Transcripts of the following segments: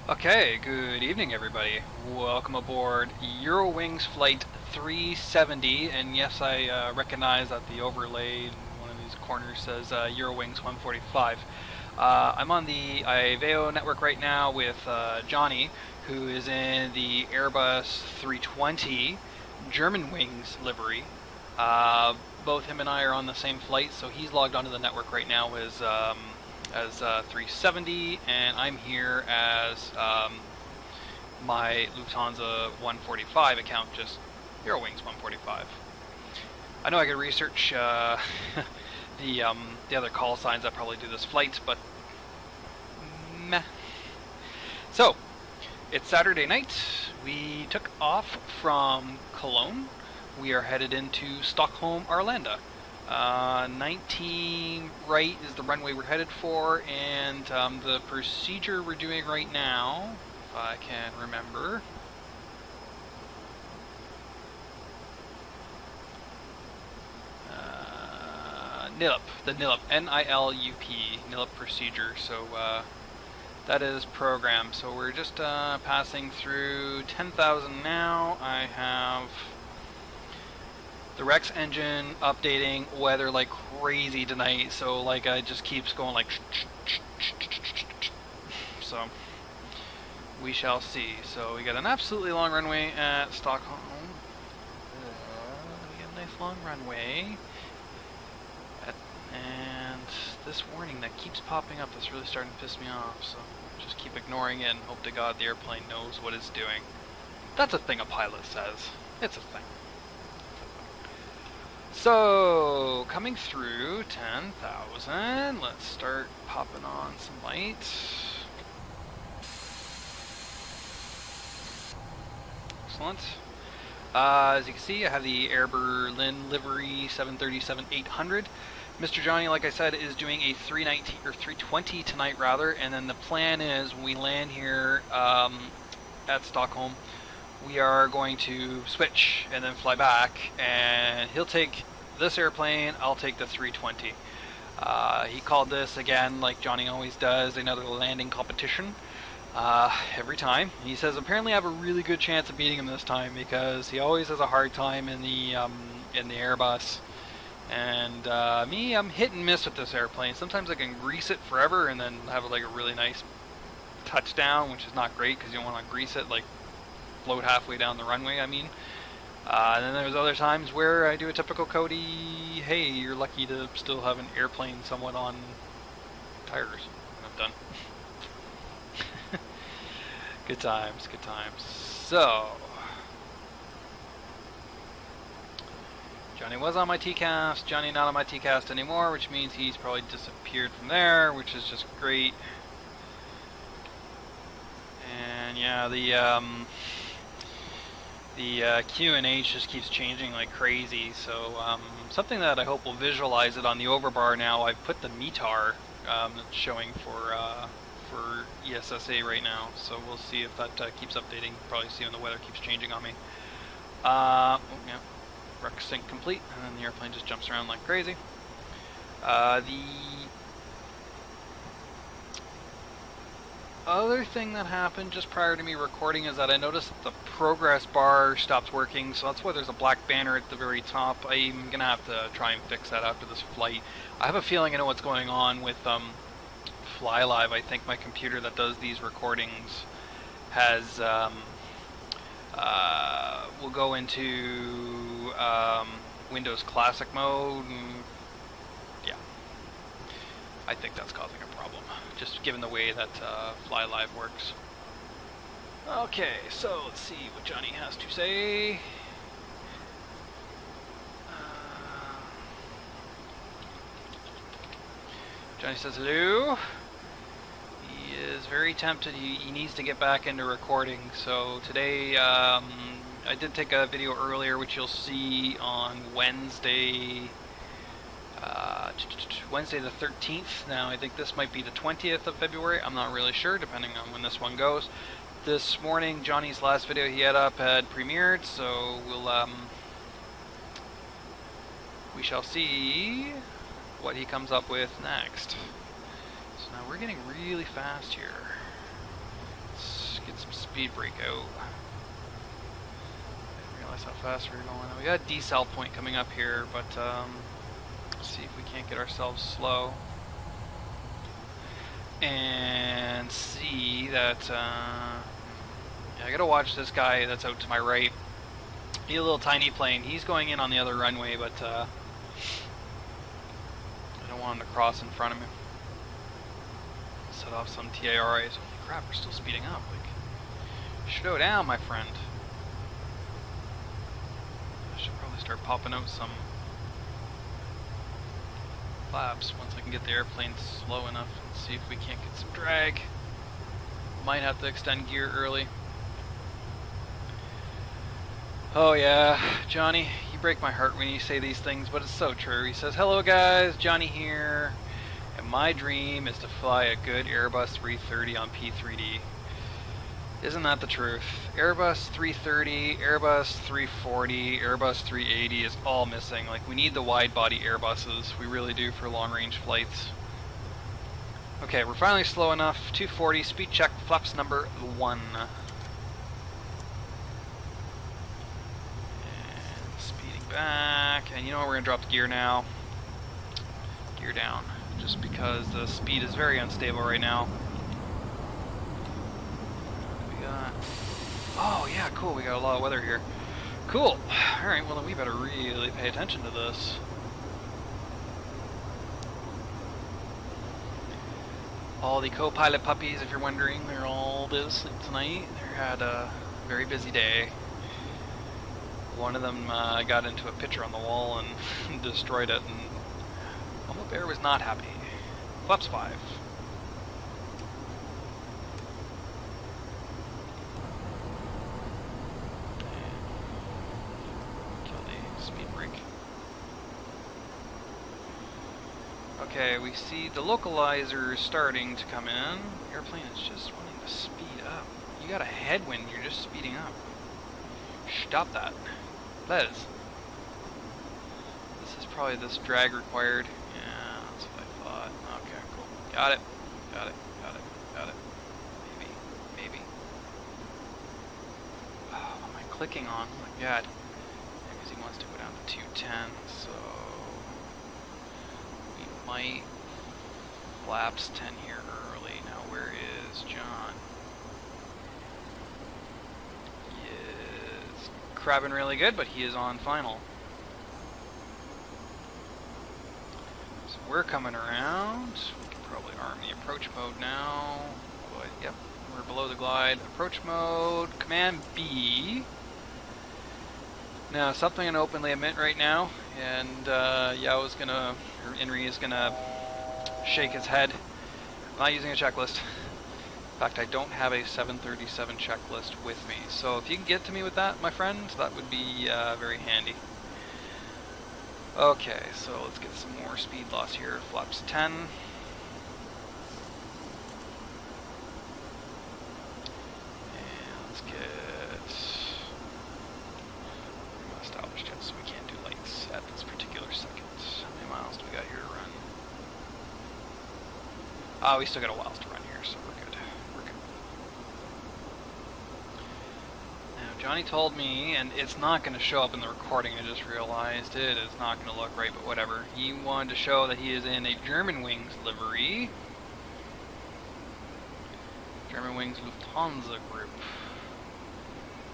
Okay, good evening everybody. Welcome aboard Eurowings Flight 370, and yes, I recognize that the overlay in one of these corners says Eurowings 145. I'm on the IVAO network right now with Johnny, who is in the Airbus 320 Germanwings livery. Both him and I are on the same flight, so he's logged onto the network right now as 370, and I'm here as my Lufthansa 145 account, just Eurowings 145. I know I could research the other call signs that probably do this flight, but meh. So, it's Saturday night. We took off from Cologne. We are headed into Stockholm, Arlanda. 19 right is the runway we're headed for, and the procedure we're doing right now, if I can remember, NILUP, the NILUP, N-I-L-U-P, NILUP procedure, so that is programmed. So we're just passing through 10,000 now. I have the Rex engine updating weather like crazy tonight, so like it just keeps going like so we shall see. So we got an absolutely long runway at Stockholm. We got a nice long runway. And this warning that keeps popping up is really starting to piss me off, so just keep ignoring it and hope to God the airplane knows what it's doing. That's a thing a pilot says. It's a thing. So, coming through 10,000, let's start popping on some lights. Excellent. As you can see, I have the Air Berlin livery 737-800. Mr. Johnny, like I said, is doing a 319 or 320 tonight rather, and then the plan is when we land here at Stockholm, we are going to switch and then fly back, and he'll take this airplane, I'll take the 320. He called this, again, like Johnny always does, another landing competition every time. He says apparently I have a really good chance of beating him this time because he always has a hard time in the Airbus. And me, I'm hit and miss with this airplane. Sometimes I can grease it forever and then have like a really nice touchdown, which is not great because you don't want to grease it like float halfway down the runway, I mean. And then there's other times where I do a typical Cody, hey, you're lucky to still have an airplane somewhat on tires. I'm done. Good times, good times. So, Johnny was on my TCAST, Johnny not on my TCAST anymore, which means he's probably disappeared from there, which is just great. And yeah, the Q&H just keeps changing like crazy, so something that I hope will visualize it on the overbar now, I've put the METAR that's showing for ESSA right now, so we'll see if that keeps updating. Probably see when the weather keeps changing on me. Yeah, Rex sync complete, and then the airplane just jumps around like crazy. The other thing that happened just prior to me recording is that I noticed that the progress bar stopped working, so that's why there's a black banner at the very top. I'm gonna have to try and fix that after this flight. I have a feeling I know what's going on with FlyLive. I think my computer that does these recordings has will go into Windows Classic mode, and yeah, I think that's causing a problem, just given the way that FlyLive works. Okay, so let's see what Johnny has to say. Johnny says hello. He is very tempted. He needs to get back into recording. So today, I did take a video earlier, which you'll see on Wednesday. Wednesday the 13th. Now I think this might be the 20th of February. I'm not really sure, depending on when this one goes. This morning, Johnny's last video he had up had premiered, so we shall see what he comes up with next. So now we're getting really fast here. Let's get some speed break out. Didn't realize how fast we were going. We got a decel point coming up here, but let's see if we can't get ourselves slow. And see that, yeah, I gotta watch this guy that's out to my right. He's a little tiny plane. He's going in on the other runway, but I don't want him to cross in front of me. Set off some TARIs. Holy crap, we're still speeding up. Like, slow down, my friend. I should probably start popping out some flaps once I can get the airplane slow enough. Let's see if we can't get some drag. Might have to extend gear early. Oh yeah, Johnny, you break my heart when you say these things, but it's so true. He says, hello guys, Johnny here, and my dream is to fly a good Airbus 330 on P3D. Isn't that the truth? Airbus 330, Airbus 340, Airbus 380 is all missing. Like, we need the wide-body Airbuses. We really do for long-range flights. Okay, we're finally slow enough. 240, speed check, flaps number 1. And speeding back. And you know what, we're going to drop the gear now. Gear down. Just because the speed is very unstable right now. Oh yeah, cool, we got a lot of weather here. Cool. Alright, well then we better really pay attention to this. All the co-pilot puppies, if you're wondering, they're all did asleep tonight. They had a very busy day. One of them got into a picture on the wall and destroyed it, and Mama Bear was not happy. Flaps 5. Okay, we see the localizer starting to come in. Airplane is just wanting to speed up. You got a headwind, you're just speeding up. Stop that. Les. This is probably this drag required. Yeah, that's what I thought. Okay, cool. Got it. Got it. Got it. Got it. Maybe. Maybe. Oh, what am I clicking on? Oh my god. Because he wants to go down to 210, so... might flaps 10 here early. Now where is John? He is crabbing really good, but he is on final. So we're coming around. We can probably arm the approach mode now. But yep, we're below the glide. Approach mode, command B. Now, something I'm gonna openly admit right now, and Yao is gonna, or Inri is gonna shake his head. I'm not using a checklist. In fact, I don't have a 737 checklist with me. So if you can get to me with that, my friend, that would be very handy. Okay, so let's get some more speed loss here. Flaps 10. And let's get... established yet, so we can't do lights at this particular second. How many miles do we got here to run? We still got a while to run here, so we're good. We're good. Now, Johnny told me, and it's not going to show up in the recording, I just realized it. It's not going to look right, but whatever. He wanted to show that he is in a German Wings livery. German Wings Lufthansa Group.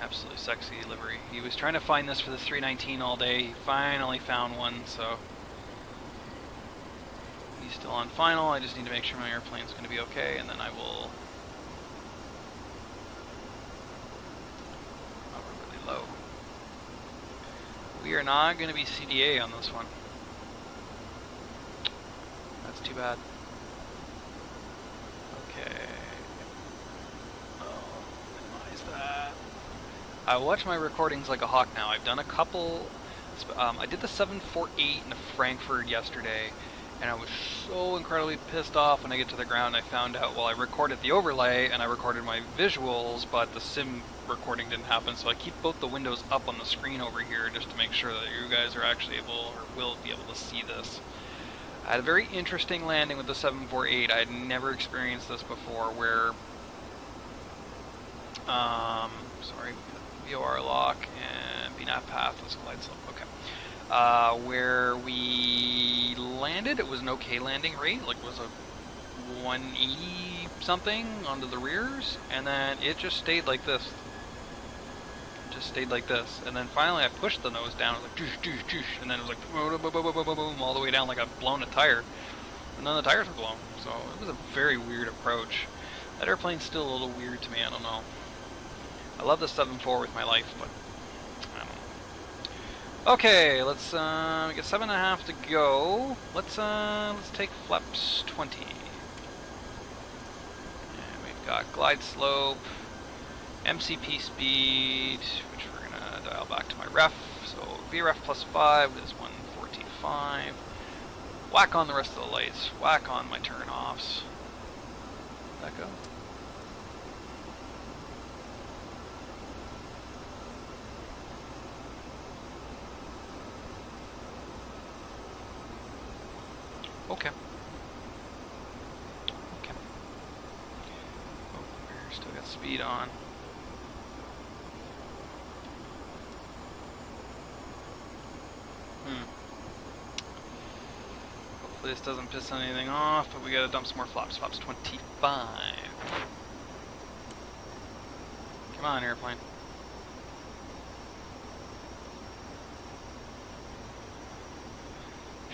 Absolutely sexy livery. He was trying to find this for the 319 all day. He finally found one, so he's still on final. I just need to make sure my airplane's going to be okay, and then I will... Oh, we're really low. We are not going to be CDA on this one. That's too bad. Okay. Oh, minimize that. I watch my recordings like a hawk now. I've done a couple. I did the 748 in Frankfurt yesterday, and I was so incredibly pissed off when I get to the ground. I found out, well, I recorded the overlay and I recorded my visuals, but the sim recording didn't happen. So I keep both the windows up on the screen over here just to make sure that you guys are actually able or will be able to see this. I had a very interesting landing with the 748. I had never experienced this before, where Sorry, VOR lock and BNAV path was glide slope. Okay. Where we landed, it was an okay landing rate. Like, it was a 180 something onto the rears, and then it just stayed like this. And then finally I pushed the nose down. It was like doosh, doosh, doosh, and then it was like boom, boom, boom, boom, boom, boom, all the way down like I've blown a tire. And then the tires were blown. So it was a very weird approach. That airplane's still a little weird to me. I don't know. I love the 7.4 with my life, but I don't know. Okay, let's we get 7.5 to go. Let's take flaps 20. And we've got glide slope, MCP speed, which we're gonna dial back to my ref. So VREF plus 5 is 145. Whack on the rest of the lights. Whack on my turn-offs. That go? Okay. Okay. Oh, we're still got speed on. Hopefully this doesn't piss anything off, but we gotta dump some more flaps. Flaps 25. Come on, airplane.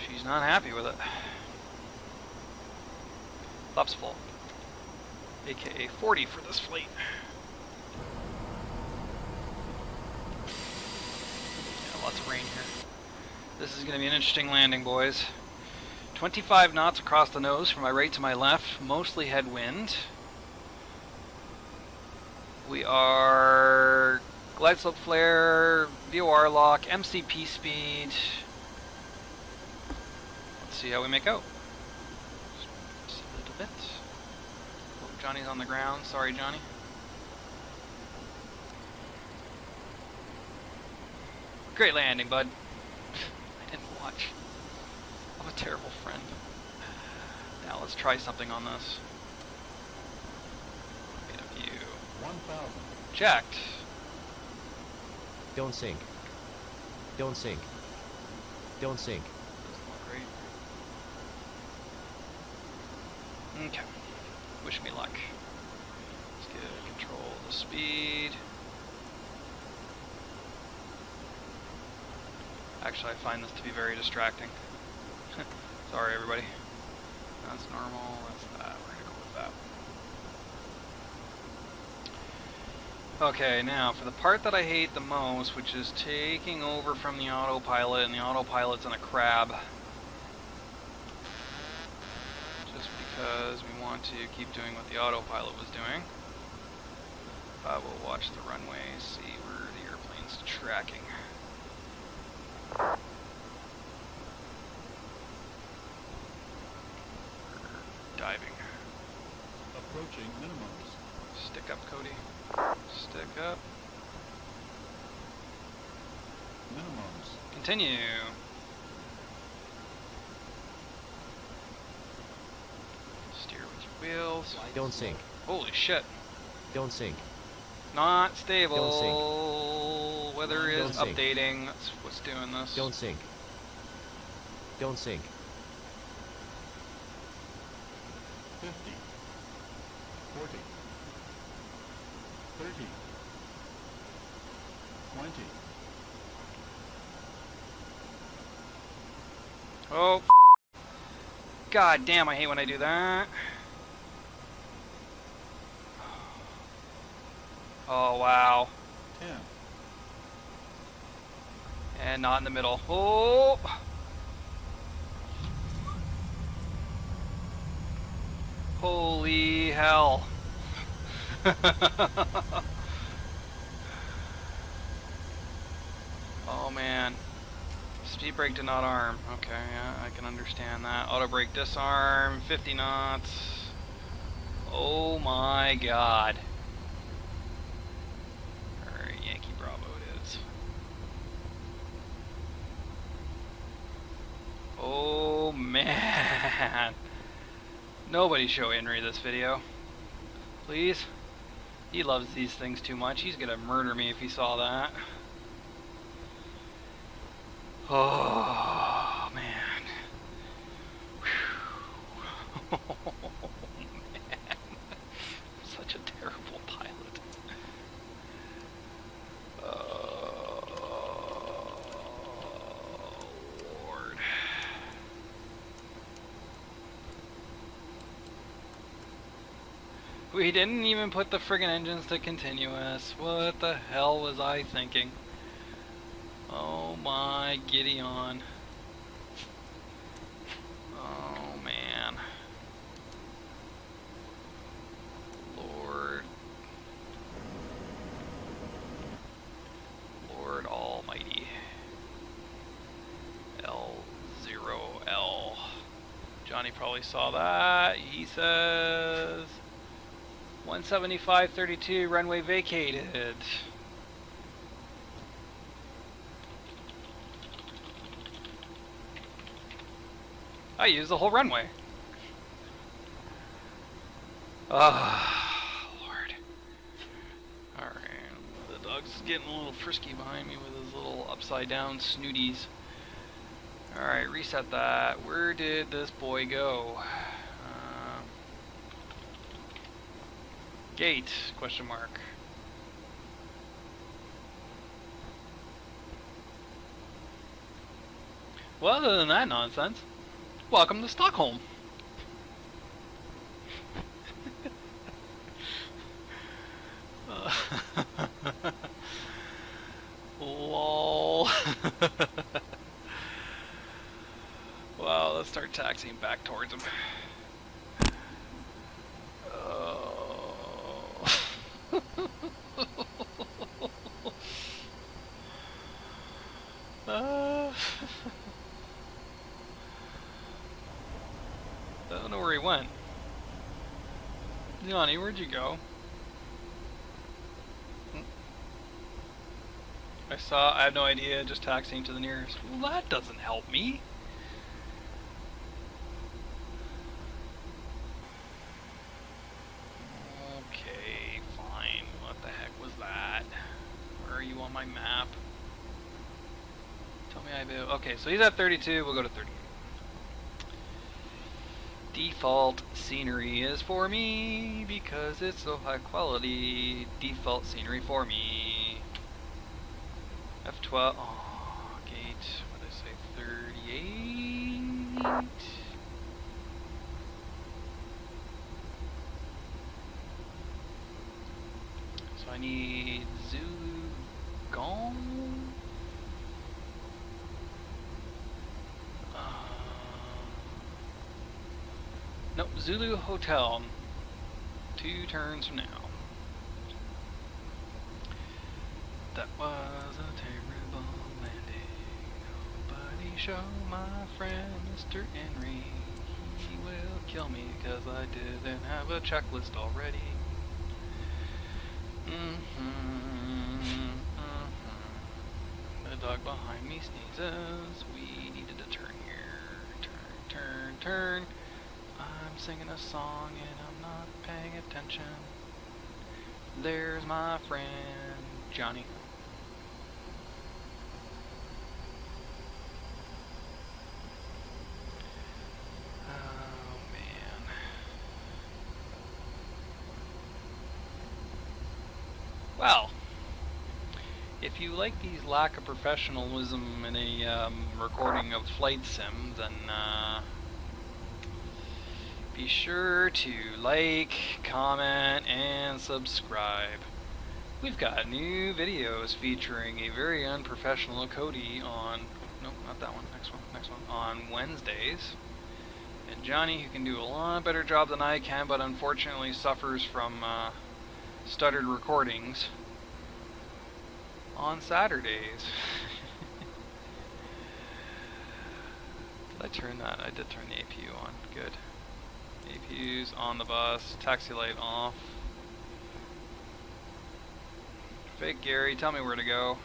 She's not happy with it. Flaps full. AKA 40 for this fleet. Yeah, lots of rain here. This is going to be an interesting landing, boys. 25 knots across the nose from my right to my left, mostly headwind. We are glide slope flare, VOR lock, MCP speed. Let's see how we make out. Just a little bit. Oh, Johnny's on the ground. Sorry, Johnny. Great landing, bud. I didn't watch. I'm a terrible friend. Now let's try something on this. Get a view. 1,000. Checked. Don't sink. Don't sink. Don't sink. Doesn't look great. Okay. Wish me luck. Let's get control of the speed. Actually, I find this to be very distracting. Sorry, everybody. That's normal. That's that. We're gonna go with that. Okay, now for the part that I hate the most, which is taking over from the autopilot, and the autopilot's in a crab. Just because we want to keep doing what the autopilot was doing. We'll watch the runway, see where the airplane's tracking. Diving. Approaching minimums. Stick up, Cody. Stick up. Minimums. Continue. Steer with your wheels. Don't sink. Holy shit. Don't sink. Not stable. Don't sink. Weather is Don't sink. updating. That's what's doing this. Don't sink. Don't sink. 50. 40. 30. 20. Oh. God damn, I hate when I do that. Oh, wow. 10. And not in the middle. Oh. Holy hell. Oh man. Speed brake did not arm. Okay, yeah, I can understand that. Auto brake disarm, 50 knots. Oh my god. Or Yankee Bravo it is. Oh man. Nobody show Henry this video. Please. He loves these things too much. He's gonna murder me if he saw that. Oh, man. Whew. Man. Such a terrible pilot. Lord. We didn't even put the friggin' engines to continuous. What the hell was I thinking? Oh my Gideon. Oh man. Lord. Lord Almighty. L0L. Johnny probably saw that. He says 175.32 runway vacated. I used the whole runway. Ah, Lord. Alright, the dog's getting a little frisky behind me with his little upside down snooties. Alright, reset that. Where did this boy go? Gate, question mark. Well, other than that nonsense, welcome to Stockholm. Lol. Well, let's start taxiing back towards him. I don't know where he went. Johnny, where'd you go? I have no idea, just taxiing to the nearest. Well, that doesn't help me. Okay, fine. What the heck was that? Where are you on my map? Tell me IVAO. Okay, so he's at 32, we'll go to 38. Default scenery is for me because it's so high quality. Default scenery for me. F12. Oh, gate. What did I say? 38. So I need Zulu Gong. Nope, Zulu Hotel. 2 turns from now. That was a terrible landing. Nobody show my friend Mr. Henry. He will kill me because I didn't have a checklist already. The dog behind me sneezes. We needed to turn here. Turn. I'm singing a song and I'm not paying attention. There's my friend Johnny. Oh man. Well, if you like these lack of professionalism in a recording of flight sim, then be sure to like, comment, and subscribe. We've got new videos featuring a very unprofessional Cody on, nope, not that one, next one, on Wednesdays. And Johnny, who can do a lot better job than I can, but unfortunately suffers from stuttered recordings, on Saturdays. Did I turn that? I did turn the APU on. Good. APU's on the bus. Taxi light off. Fake Gary, tell me where to go.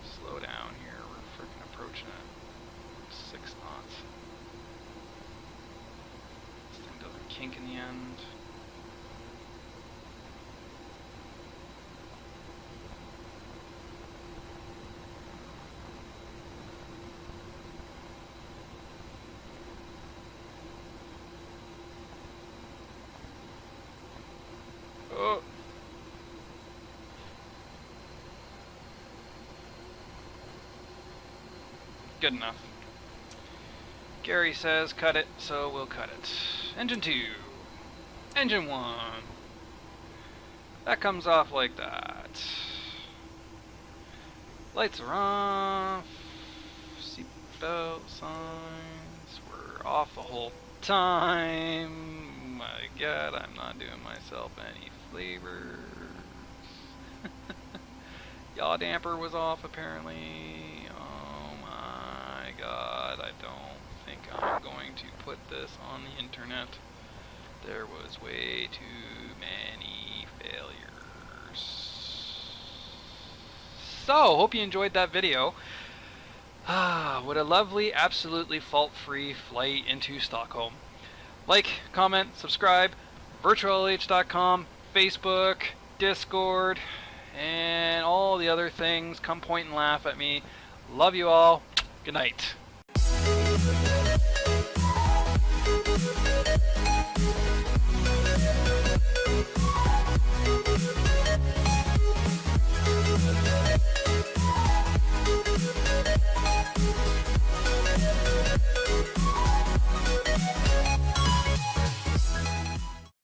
Slow down here. We're freaking approaching it. 6 knots. This thing doesn't kink in the end. Good enough. Gary says cut it, so we'll cut it. Engine 2. Engine 1. That comes off like that. Lights are off. Seatbelt signs were off the whole time. My God, I'm not doing myself any flavors. Yaw damper was off apparently. Oh my God, I don't think I'm going to put this on the internet. There was way too many failures. So, hope you enjoyed that video. What a lovely, absolutely fault-free flight into Stockholm. Like, comment, subscribe, virtuallh.com, Facebook, Discord, and all the other things. Come point and laugh at me. Love you all. Good night.